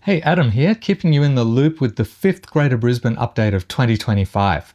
Hey, Adam here, keeping you in the loop with the 5th Greater Brisbane update of 2025.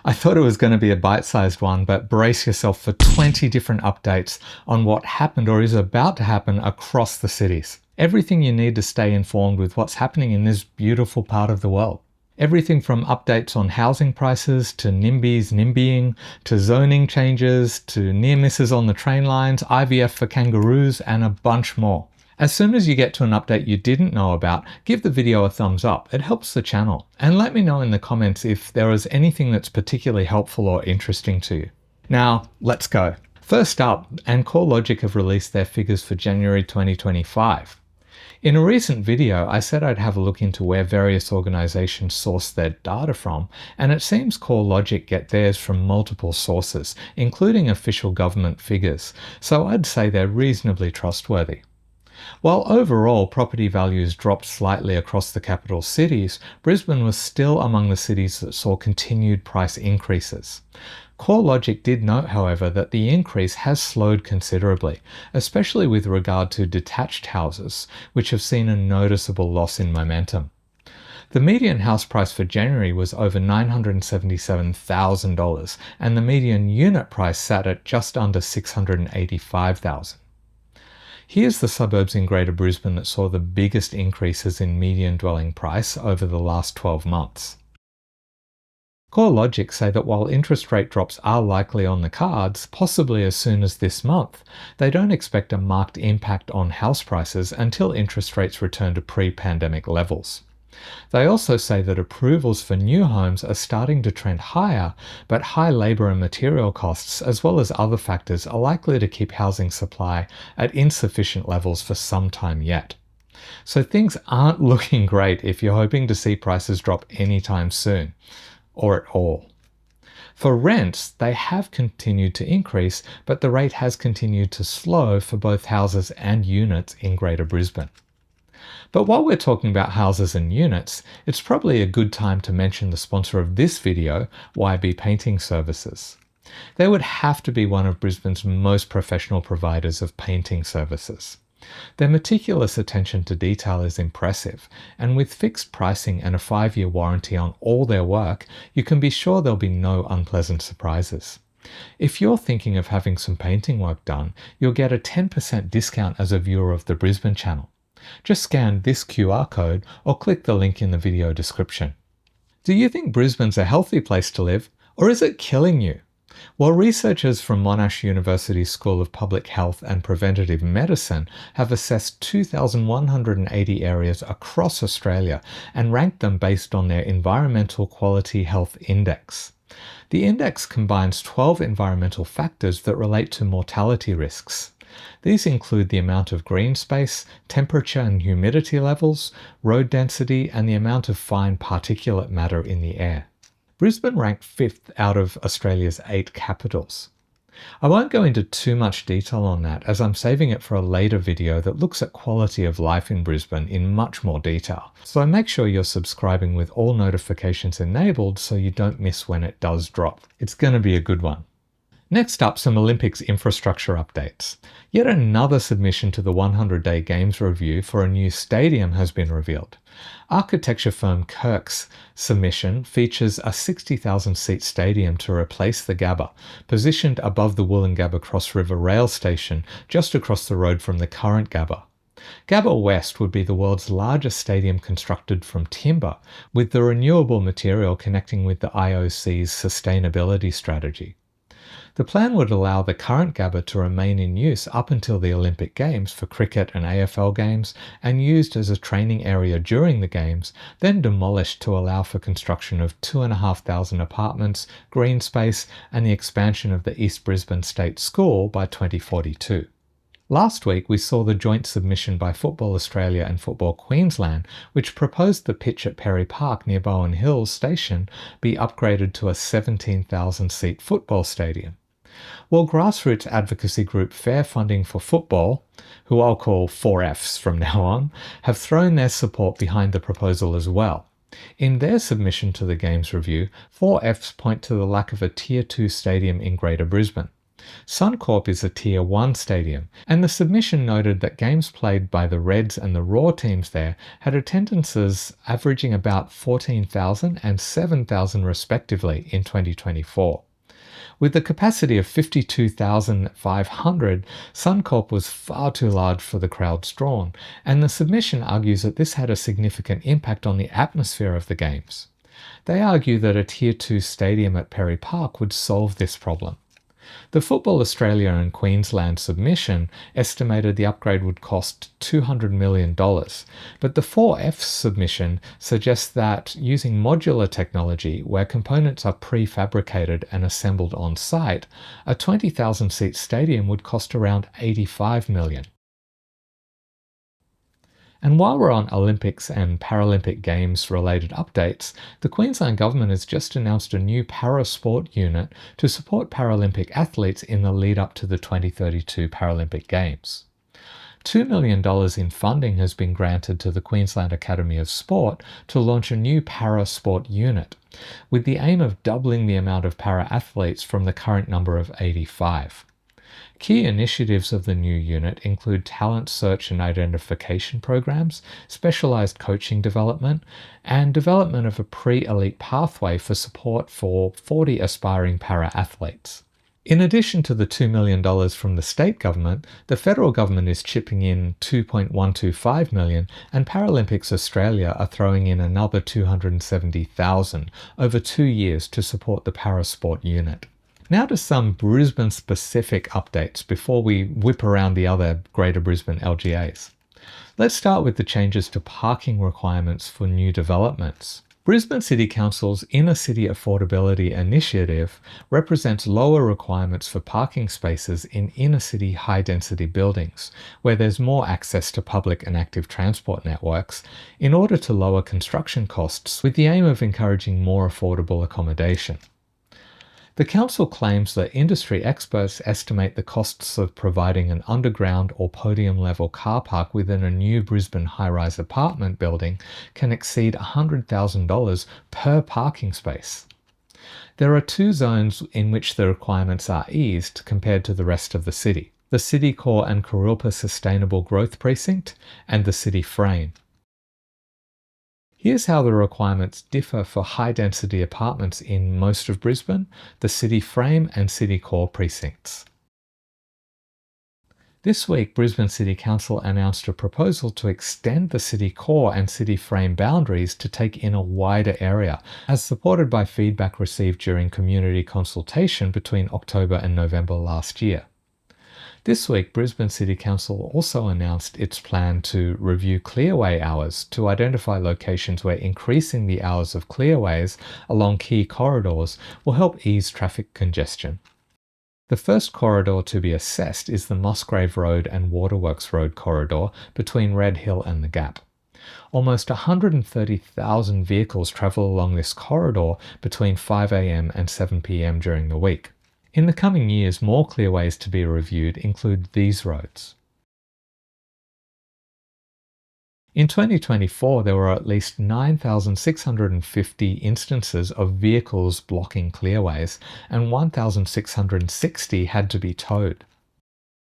I thought it was going to be a bite-sized one, but brace yourself for 20 different updates on what happened or is about to happen across the cities. Everything you need to stay informed with what's happening in this beautiful part of the world. Everything from updates on housing prices, to NIMBYs NIMBYing, to zoning changes, to near misses on the train lines, IVF for kangaroos, and a bunch more. As soon as you get to an update you didn't know about, give the video a thumbs up. It helps the channel. And let me know in the comments if there is anything that's particularly helpful or interesting to you. Now, let's go. First up, and CoreLogic have released their figures for January 2025. In a recent video, I said I'd have a look into where various organizations source their data from, and it seems CoreLogic get theirs from multiple sources, including official government figures, so I'd say they're reasonably trustworthy. While overall property values dropped slightly across the capital cities, Brisbane was still among the cities that saw continued price increases. CoreLogic did note, however, that the increase has slowed considerably, especially with regard to detached houses, which have seen a noticeable loss in momentum. The median house price for January was over $977,000, and the median unit price sat at just under $685,000. Here's the suburbs in Greater Brisbane that saw the biggest increases in median dwelling price over the last 12 months. CoreLogic say that while interest rate drops are likely on the cards, possibly as soon as this month, they don't expect a marked impact on house prices until interest rates return to pre-pandemic levels. They also say that approvals for new homes are starting to trend higher, but high labour and material costs, as well as other factors, are likely to keep housing supply at insufficient levels for some time yet. So things aren't looking great if you're hoping to see prices drop anytime soon, or at all. For rents, they have continued to increase, but the rate has continued to slow for both houses and units in Greater Brisbane. But while we're talking about houses and units, it's probably a good time to mention the sponsor of this video, YB Painting Services. They would have to be one of Brisbane's most professional providers of painting services. Their meticulous attention to detail is impressive, and with fixed pricing and a 5-year warranty on all their work, you can be sure there'll be no unpleasant surprises. If you're thinking of having some painting work done, you'll get a 10% discount as a viewer of the Brisbane channel. Just scan this QR code or click the link in the video description. Do you think Brisbane's a healthy place to live, or is it killing you? Well, researchers from Monash University School of Public Health and Preventative Medicine have assessed 2,180 areas across Australia and ranked them based on their Environmental Quality Health Index. The index combines 12 environmental factors that relate to mortality risks. These include the amount of green space, temperature and humidity levels, road density, and the amount of fine particulate matter in the air. Brisbane ranked 5th out of Australia's 8 capitals. I won't go into too much detail on that, as I'm saving it for a later video that looks at quality of life in Brisbane in much more detail. So make sure you're subscribing with all notifications enabled so you don't miss when it does drop. It's going to be a good one. Next up, some Olympics infrastructure updates. Yet another submission to the 100-day Games Review for a new stadium has been revealed. Architecture firm Kirk's submission features a 60,000-seat stadium to replace the Gabba, positioned above the Woolloongabba Cross River Rail Station just across the road from the current Gabba. Gabba West would be the world's largest stadium constructed from timber, with the renewable material connecting with the IOC's sustainability strategy. The plan would allow the current Gabba to remain in use up until the Olympic Games for cricket and AFL games, and used as a training area during the Games, then demolished to allow for construction of 2,500 apartments, green space, and the expansion of the East Brisbane State School by 2042. Last week we saw the joint submission by Football Australia and Football Queensland, which proposed the pitch at Perry Park near Bowen Hills Station be upgraded to a 17,000-seat football stadium. While grassroots advocacy group Fair Funding for Football, who I'll call 4Fs from now on, have thrown their support behind the proposal as well. In their submission to the Games Review, 4Fs point to the lack of a Tier 2 stadium in Greater Brisbane. Suncorp is a Tier 1 stadium, and the submission noted that games played by the Reds and the Raw teams there had attendances averaging about 14,000 and 7,000 respectively in 2024. With the capacity of 52,500, Suncorp was far too large for the crowds drawn, and the submission argues that this had a significant impact on the atmosphere of the games. They argue that a Tier 2 stadium at Perry Park would solve this problem. The Football Australia and Queensland submission estimated the upgrade would cost $200 million, but the 4F submission suggests that using modular technology, where components are prefabricated and assembled on site, a 20,000-seat stadium would cost around $85 million. And while we're on Olympics and Paralympic Games related updates, the Queensland Government has just announced a new parasport unit to support Paralympic athletes in the lead up to the 2032 Paralympic Games. $2 million in funding has been granted to the Queensland Academy of Sport to launch a new parasport unit, with the aim of doubling the amount of para-athletes from the current number of 85. Key initiatives of the new unit include talent search and identification programs, specialized coaching development, and development of a pre-elite pathway for support for 40 aspiring para-athletes. In addition to the $2 million from the state government, the federal government is chipping in $2.125 million, and Paralympics Australia are throwing in another $270,000 over 2 years to support the parasport unit. Now to some Brisbane-specific updates before we whip around the other Greater Brisbane LGAs. Let's start with the changes to parking requirements for new developments. Brisbane City Council's Inner City Affordability Initiative represents lower requirements for parking spaces in inner-city high-density buildings, where there's more access to public and active transport networks, in order to lower construction costs with the aim of encouraging more affordable accommodation. The council claims that industry experts estimate the costs of providing an underground or podium-level car park within a new Brisbane high-rise apartment building can exceed $100,000 per parking space. There are 2 zones in which the requirements are eased compared to the rest of the city: the City Core and Kurilpa Sustainable Growth Precinct and the City Frame. Here's how the requirements differ for high-density apartments in most of Brisbane, the City Frame and City Core precincts. This week, Brisbane City Council announced a proposal to extend the City Core and City Frame boundaries to take in a wider area, as supported by feedback received during community consultation between October and November last year. This week, Brisbane City Council also announced its plan to review clearway hours to identify locations where increasing the hours of clearways along key corridors will help ease traffic congestion. The first corridor to be assessed is the Musgrave Road and Waterworks Road corridor between Red Hill and the Gap. Almost 130,000 vehicles travel along this corridor between 5 a.m. and 7 p.m. during the week. In the coming years, more clearways to be reviewed include these roads. In 2024, there were at least 9,650 instances of vehicles blocking clearways, and 1,660 had to be towed.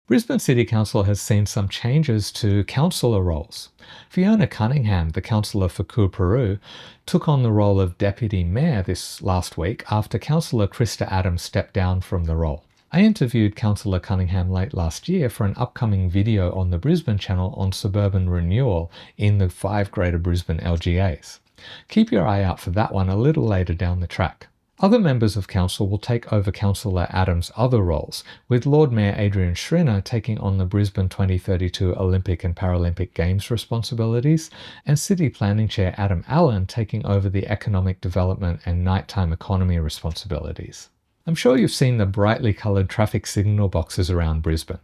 Brisbane City Council has seen some changes to councillor roles. Fiona Cunningham, the councillor for Coorparoo, took on the role of Deputy Mayor this last week after Councillor Krista Adams stepped down from the role. I interviewed Councillor Cunningham late last year for an upcoming video on the Brisbane Channel on suburban renewal in the 5 Greater Brisbane LGAs. Keep your eye out for that one a little later down the track. Other members of council will take over Councillor Adams' other roles, with Lord Mayor Adrian Schrinner taking on the Brisbane 2032 Olympic and Paralympic Games responsibilities, and City Planning Chair Adam Allen taking over the Economic Development and Nighttime Economy responsibilities. I'm sure you've seen the brightly coloured traffic signal boxes around Brisbane.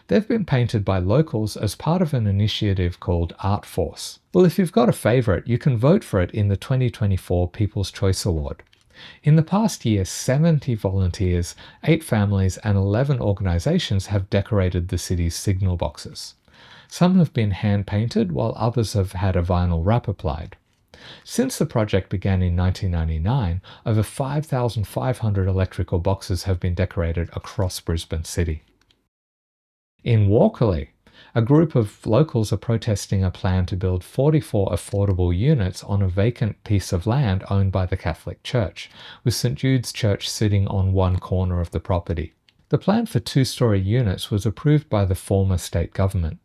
They've been painted by locals as part of an initiative called Art Force. Well, if you've got a favourite, you can vote for it in the 2024 People's Choice Award. In the past year, 70 volunteers, 8 families and 11 organisations have decorated the city's signal boxes. Some have been hand-painted, while others have had a vinyl wrap applied. Since the project began in 1999, over 5,500 electrical boxes have been decorated across Brisbane City. In Walkerley, a group of locals are protesting a plan to build 44 affordable units on a vacant piece of land owned by the Catholic Church, with St Jude's Church sitting on one corner of the property. The plan for two-storey units was approved by the former state government.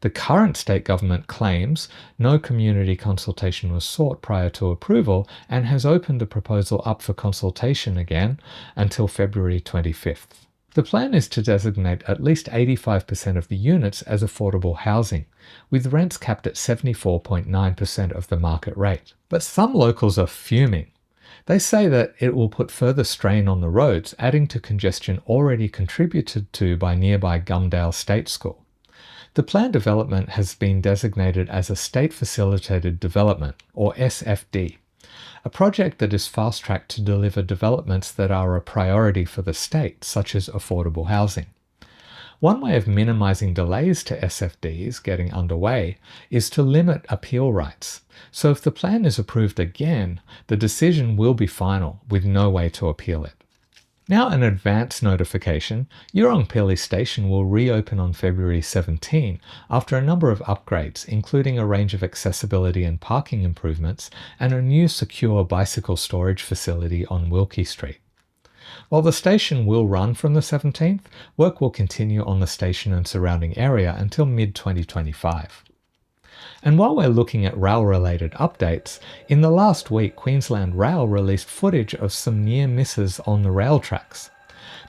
The current state government claims no community consultation was sought prior to approval and has opened the proposal up for consultation again until February 25th. The plan is to designate at least 85% of the units as affordable housing, with rents capped at 74.9% of the market rate. But some locals are fuming. They say that it will put further strain on the roads, adding to congestion already contributed to by nearby Gumdale State School. The planned development has been designated as a State Facilitated Development, or SFD, a project that is fast-tracked to deliver developments that are a priority for the state, such as affordable housing. One way of minimizing delays to SFDs getting underway is to limit appeal rights. So if the plan is approved again, the decision will be final, with no way to appeal it. Now an advance notification, Yurong Station will reopen on February 17 after a number of upgrades, including a range of accessibility and parking improvements and a new secure bicycle storage facility on Wilkie Street. While the station will run from the 17th, work will continue on the station and surrounding area until mid-2025. And while we're looking at rail-related updates, in the last week Queensland Rail released footage of some near misses on the rail tracks.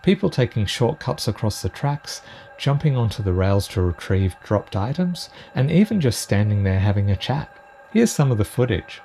People taking shortcuts across the tracks, jumping onto the rails to retrieve dropped items, and even just standing there having a chat. Here's some of the footage.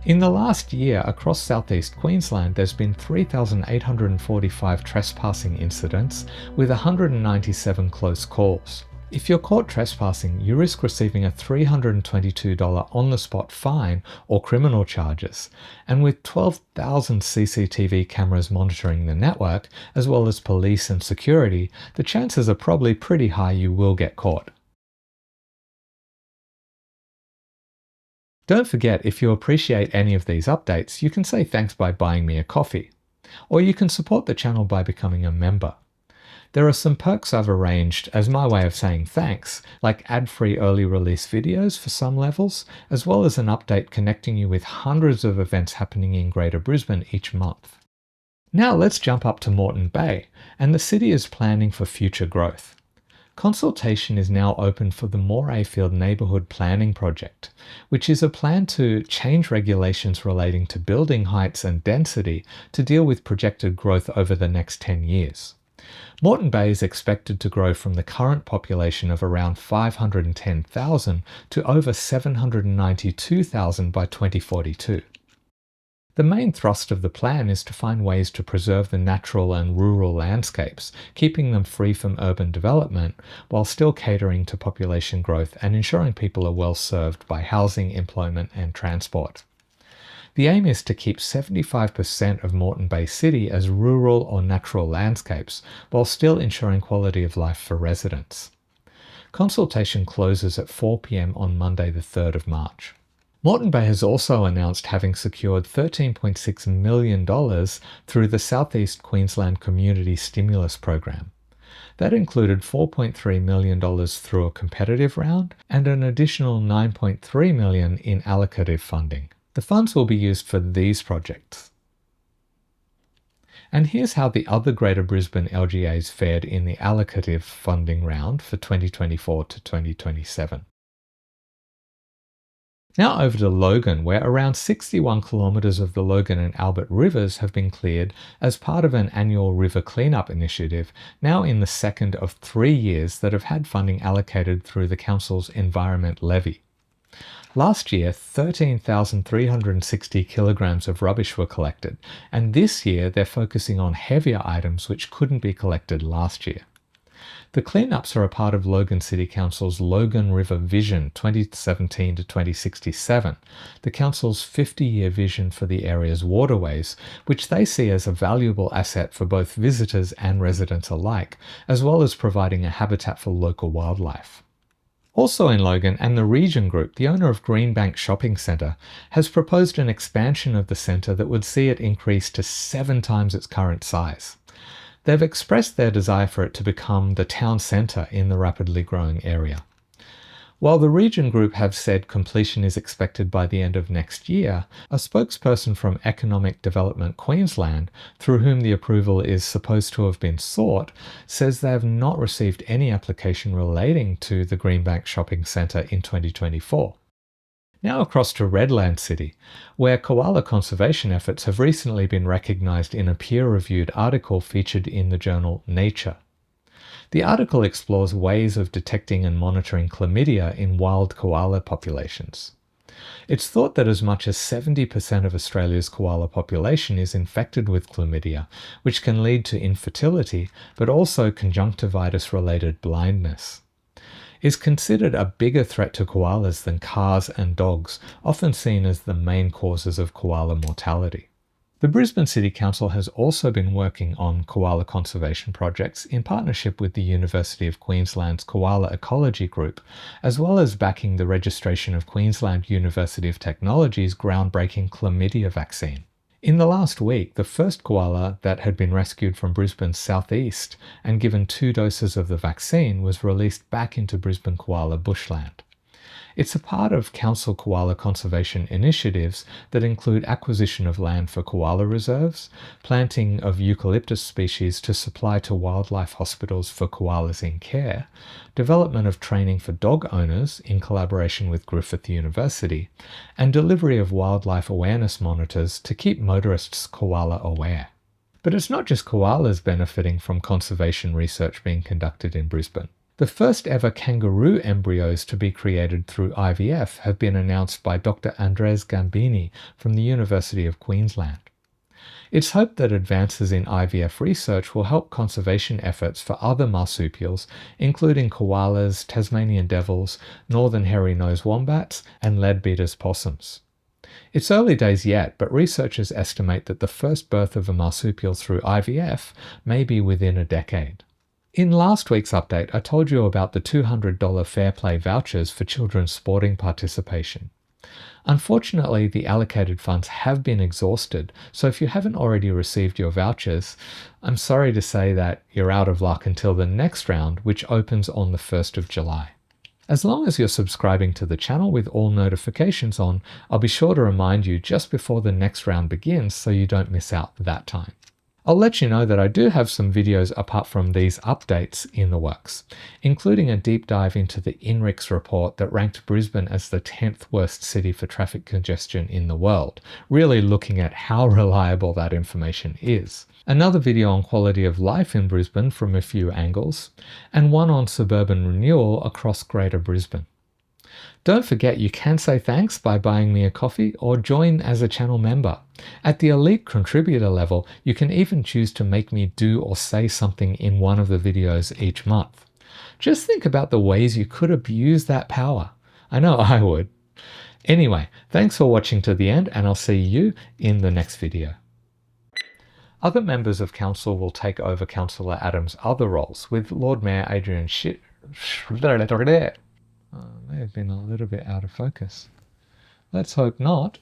In the last year, across southeast Queensland, there's been 3,845 trespassing incidents with 197 close calls. If you're caught trespassing, you risk receiving a $322 on-the-spot fine or criminal charges. And with 12,000 CCTV cameras monitoring the network, as well as police and security, the chances are probably pretty high you will get caught. Don't forget, if you appreciate any of these updates, you can say thanks by buying me a coffee. Or you can support the channel by becoming a member. There are some perks I've arranged as my way of saying thanks, like ad-free early release videos for some levels, as well as an update connecting you with hundreds of events happening in Greater Brisbane each month. Now let's jump up to Moreton Bay, and the city is planning for future growth. Consultation is now open for the Morayfield Neighbourhood Planning Project, which is a plan to change regulations relating to building heights and density to deal with projected growth over the next 10 years. Moreton Bay is expected to grow from the current population of around 510,000 to over 792,000 by 2042. The main thrust of the plan is to find ways to preserve the natural and rural landscapes, keeping them free from urban development, while still catering to population growth and ensuring people are well served by housing, employment and transport. The aim is to keep 75% of Moreton Bay City as rural or natural landscapes, while still ensuring quality of life for residents. Consultation closes at 4 p.m. on Monday the 3rd of March. Moreton Bay has also announced having secured $13.6 million through the South East Queensland Community Stimulus Program. That included $4.3 million through a competitive round and an additional $9.3 million in allocative funding. The funds will be used for these projects. And here's how the other Greater Brisbane LGAs fared in the allocative funding round for 2024 to 2027. Now over to Logan, where around 61 kilometres of the Logan and Albert rivers have been cleared as part of an annual river cleanup initiative, now in the second of 3 years that have had funding allocated through the Council's Environment Levy. Last year, 13,360 kilograms of rubbish were collected, and this year they're focusing on heavier items which couldn't be collected last year. The cleanups are a part of Logan City Council's Logan River Vision 2017 to 2067, the Council's 50-year vision for the area's waterways, which they see as a valuable asset for both visitors and residents alike, as well as providing a habitat for local wildlife. Also in Logan, and the Region Group, the owner of Greenbank Shopping Centre, has proposed an expansion of the centre that would see it increase to 7 times its current size. They've expressed their desire for it to become the town centre in the rapidly growing area. While the Region Group have said completion is expected by the end of next year, a spokesperson from Economic Development Queensland, through whom the approval is supposed to have been sought, says they have not received any application relating to the Greenbank Shopping Centre in 2024. Now across to Redland City, where koala conservation efforts have recently been recognised in a peer-reviewed article featured in the journal Nature. The article explores ways of detecting and monitoring chlamydia in wild koala populations. It's thought that as much as 70% of Australia's koala population is infected with chlamydia, which can lead to infertility, but also conjunctivitis-related blindness. Is considered a bigger threat to koalas than cars and dogs, often seen as the main causes of koala mortality. The Brisbane City Council has also been working on koala conservation projects in partnership with the University of Queensland's Koala Ecology Group, as well as backing the registration of Queensland University of Technology's groundbreaking chlamydia vaccine. In the last week, the first koala that had been rescued from Brisbane's southeast and given 2 doses of the vaccine was released back into Brisbane koala bushland. It's a part of council koala conservation initiatives that include acquisition of land for koala reserves, planting of eucalyptus species to supply to wildlife hospitals for koalas in care, development of training for dog owners in collaboration with Griffith University, and delivery of wildlife awareness monitors to keep motorists koala aware. But it's not just koalas benefiting from conservation research being conducted in Brisbane. The first ever kangaroo embryos to be created through IVF have been announced by Dr. Andres Gambini from the University of Queensland. It's hoped that advances in IVF research will help conservation efforts for other marsupials, including koalas, Tasmanian devils, northern hairy-nosed wombats, and leadbeater's possums. It's early days yet, but researchers estimate that the first birth of a marsupial through IVF may be within a decade. In last week's update, I told you about the $200 Fair Play vouchers for children's sporting participation. Unfortunately, the allocated funds have been exhausted, so if you haven't already received your vouchers, I'm sorry to say that you're out of luck until the next round, which opens on the 1st of July. As long as you're subscribing to the channel with all notifications on, I'll be sure to remind you just before the next round begins so you don't miss out that time. I'll let you know that I do have some videos apart from these updates in the works, including a deep dive into the INRIX report that ranked Brisbane as the 10th worst city for traffic congestion in the world, really looking at how reliable that information is. Another video on quality of life in Brisbane from a few angles, and one on suburban renewal across Greater Brisbane. Don't forget you can say thanks by buying me a coffee or join as a channel member. At the elite contributor level, you can even choose to make me do or say something in one of the videos each month. Just think about the ways you could abuse that power. I know I would. Anyway, thanks for watching to the end, and I'll see you in the next video. Other members of council will take over Councillor Adams' other roles, with Lord Mayor Adrian May have been a little bit out of focus. Let's hope not.